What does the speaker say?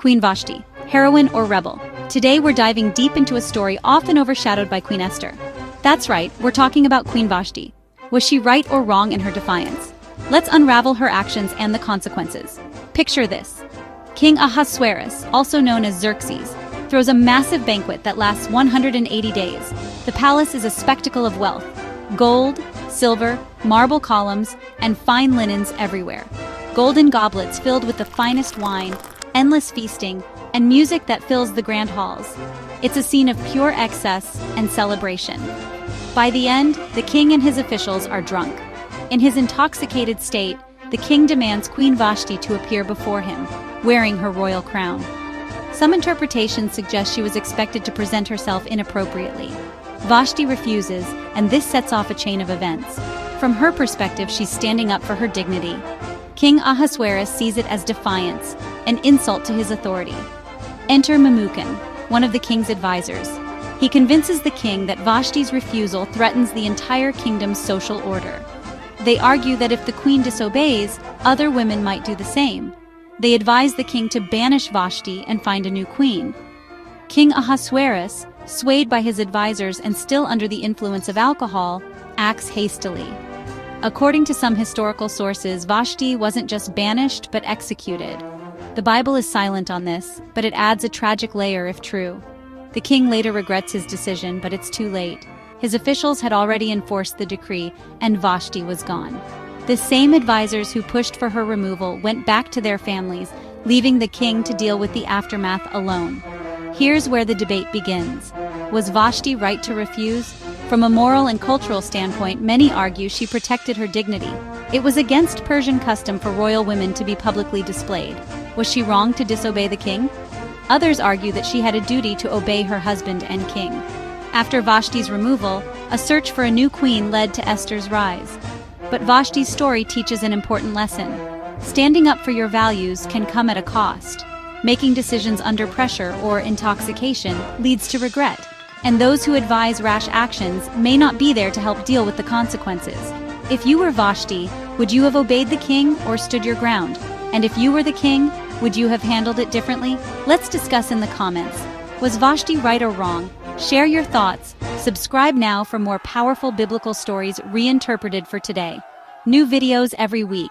Queen Vashti, heroine or rebel? Today we're diving deep into a story often overshadowed by Queen Esther. That's right, we're talking about Queen Vashti. Was she right or wrong in her defiance? Let's unravel her actions and the consequences. Picture this. King Ahasuerus, also known as Xerxes, throws a massive banquet that lasts 180 days. The palace is a spectacle of wealth. Gold, silver, marble columns, and fine linens everywhere. Golden goblets filled with the finest wine, endless feasting, and music that fills the grand halls. It's a scene of pure excess and celebration. By the end, the king and his officials are drunk. In his intoxicated state, the king demands Queen Vashti to appear before him, wearing her royal crown. Some interpretations suggest she was expected to present herself inappropriately. Vashti refuses, and this sets off a chain of events. From her perspective, she's standing up for her dignity. King Ahasuerus sees it as defiance, an insult to his authority. Enter Memucan, one of the king's advisors. He convinces the king that Vashti's refusal threatens the entire kingdom's social order. They argue that if the queen disobeys, other women might do the same. They advise the king to banish Vashti and find a new queen. King Ahasuerus, swayed by his advisors and still under the influence of alcohol, acts hastily. According to some historical sources, Vashti wasn't just banished but executed. The Bible is silent on this, but it adds a tragic layer if true. The king later regrets his decision, but it's too late. His officials had already enforced the decree, and Vashti was gone. The same advisors who pushed for her removal went back to their families, leaving the king to deal with the aftermath alone. Here's where the debate begins. Was Vashti right to refuse? From a moral and cultural standpoint, many argue she protected her dignity. It was against Persian custom for royal women to be publicly displayed. Was she wrong to disobey the king? Others argue that she had a duty to obey her husband and king. After Vashti's removal, a search for a new queen led to Esther's rise. But Vashti's story teaches an important lesson. Standing up for your values can come at a cost. Making decisions under pressure or intoxication leads to regret. And those who advise rash actions may not be there to help deal with the consequences. If you were Vashti, would you have obeyed the king or stood your ground? And if you were the king, would you have handled it differently? Let's discuss in the comments. Was Vashti right or wrong? Share your thoughts. Subscribe now for more powerful biblical stories reinterpreted for today. New videos every week.